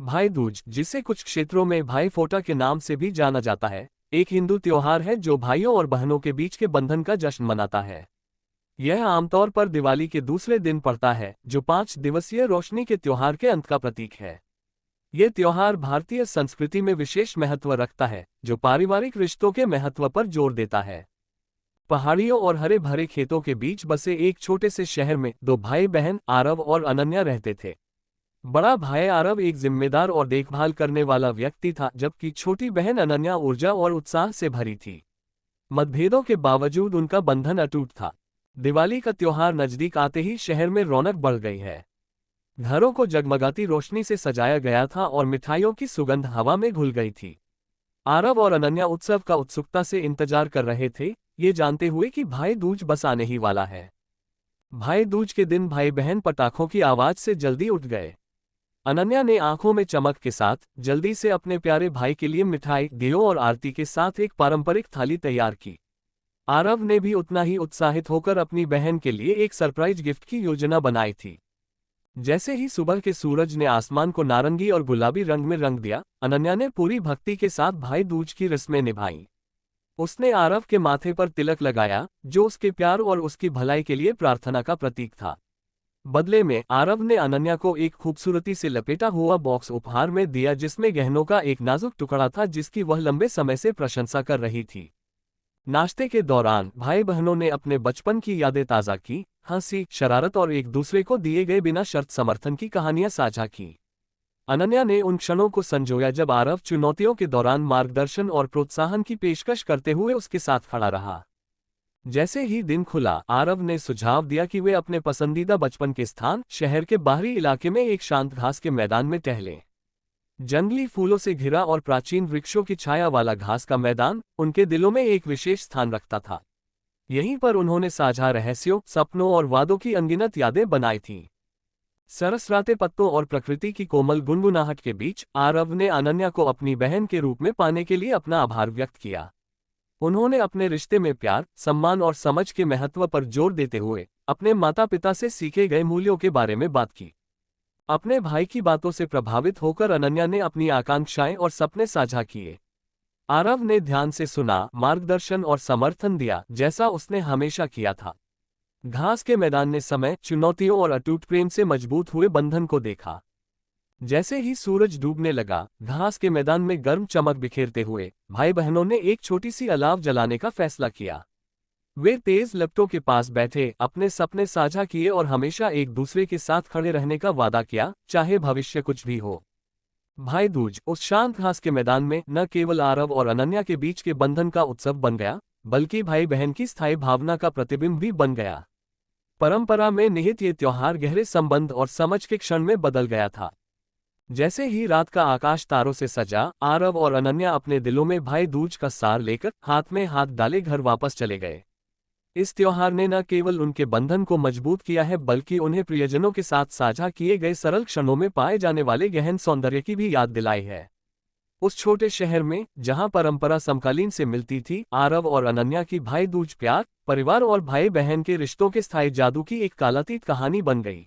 भाई दूज, जिसे कुछ क्षेत्रों में भाई फोटा के नाम से भी जाना जाता है, एक हिंदू त्योहार है जो भाइयों और बहनों के बीच के बंधन का जश्न मनाता है। यह आमतौर पर दिवाली के दूसरे दिन पड़ता है, जो 5 दिवसीय रोशनी के त्योहार के अंत का प्रतीक है। ये त्योहार भारतीय संस्कृति में विशेष महत्व रखता है, जो पारिवारिक रिश्तों के महत्व पर जोर देता है। पहाड़ियों और हरे भरे खेतों के बीच बसे एक छोटे से शहर में दो भाई बहन आरव और अनन्या रहते थे। बड़ा भाई आरव एक जिम्मेदार और देखभाल करने वाला व्यक्ति था, जबकि छोटी बहन अनन्या ऊर्जा और उत्साह से भरी थी। मतभेदों के बावजूद उनका बंधन अटूट था। दिवाली का त्योहार नजदीक आते ही शहर में रौनक बढ़ गई है। घरों को जगमगाती रोशनी से सजाया गया था और मिठाइयों की सुगंध हवा में घुल गई थी। आरव और अनन्या उत्सव का उत्सुकता से इंतजार कर रहे थे, ये जानते हुए कि भाई दूज बस आने ही वाला है। भाई दूज के दिन भाई बहन पटाखों की आवाज से जल्दी उठ गए। अनन्या ने आंखों में चमक के साथ जल्दी से अपने प्यारे भाई के लिए मिठाई, दियों और आरती के साथ एक पारंपरिक थाली तैयार की। आरव ने भी उतना ही उत्साहित होकर अपनी बहन के लिए एक सरप्राइज गिफ्ट की योजना बनाई थी। जैसे ही सुबह के सूरज ने आसमान को नारंगी और गुलाबी रंग में रंग दिया, अनन्या ने पूरी भक्ति के साथ भाई दूज की रस्में निभाईं। उसने आरव के माथे पर तिलक लगाया, जो उसके प्यार और उसकी भलाई के लिए प्रार्थना का प्रतीक था। बदले में आरव ने अनन्या को एक खूबसूरती से लपेटा हुआ बॉक्स उपहार में दिया, जिसमें गहनों का एक नाजुक टुकड़ा था जिसकी वह लंबे समय से प्रशंसा कर रही थी। नाश्ते के दौरान भाई बहनों ने अपने बचपन की यादें ताज़ा की, हंसी, शरारत और एक दूसरे को दिए गए बिना शर्त समर्थन की कहानियां साझा की। अनन्या ने उन क्षणों को संजोया जब आरव चुनौतियों के दौरान मार्गदर्शन और प्रोत्साहन की पेशकश करते हुए उसके साथ खड़ा रहा। जैसे ही दिन खुला, आरव ने सुझाव दिया कि वे अपने पसंदीदा बचपन के स्थान, शहर के बाहरी इलाके में एक शांत घास के मैदान में टहलें। जंगली फूलों से घिरा और प्राचीन वृक्षों की छाया वाला घास का मैदान उनके दिलों में एक विशेष स्थान रखता था। यहीं पर उन्होंने साझा रहस्यों, सपनों और वादों की अनगिनत यादें बनाई थीं। सरसराते पत्तों और प्रकृति की कोमल गुनगुनाहट के बीच आरव ने अनन्या को अपनी बहन के रूप में पाने के लिए अपना आभार व्यक्त किया। उन्होंने अपने रिश्ते में प्यार, सम्मान और समझ के महत्व पर जोर देते हुए अपने माता पिता से सीखे गए मूल्यों के बारे में बात की। अपने भाई की बातों से प्रभावित होकर अनन्या ने अपनी आकांक्षाएं और सपने साझा किए। आरव ने ध्यान से सुना, मार्गदर्शन और समर्थन दिया, जैसा उसने हमेशा किया था। घास के मैदान ने समय, चुनौतियों और अटूट प्रेम से मजबूत हुए बंधन को देखा। जैसे ही सूरज डूबने लगा, घास के मैदान में गर्म चमक बिखेरते हुए भाई बहनों ने एक छोटी सी अलाव जलाने का फैसला किया। वे तेज लपटों के पास बैठे, अपने सपने साझा किए और हमेशा एक दूसरे के साथ खड़े रहने का वादा किया, चाहे भविष्य कुछ भी हो। भाई दूज उस शांत घास के मैदान में न केवल आरव और अनन्या के बीच के बंधन का उत्सव बन गया, बल्कि भाई बहन की स्थायी भावना का प्रतिबिंब भी बन गया। परंपरा में निहित ये त्योहार गहरे संबंध और समझ के क्षण में बदल गया था। जैसे ही रात का आकाश तारों से सजा, आरव और अनन्या अपने दिलों में भाई दूज का सार लेकर हाथ में हाथ डाले घर वापस चले गए। इस त्योहार ने न केवल उनके बंधन को मजबूत किया है, बल्कि उन्हें प्रियजनों के साथ साझा किए गए सरल क्षणों में पाए जाने वाले गहन सौंदर्य की भी याद दिलाई है। उस छोटे शहर में, जहां परंपरा समकालीन से मिलती थी, आरव और अनन्या की भाई दूज प्यार, परिवार और भाई बहन के रिश्तों के स्थायी जादू की एक कालातीत कहानी बन गई।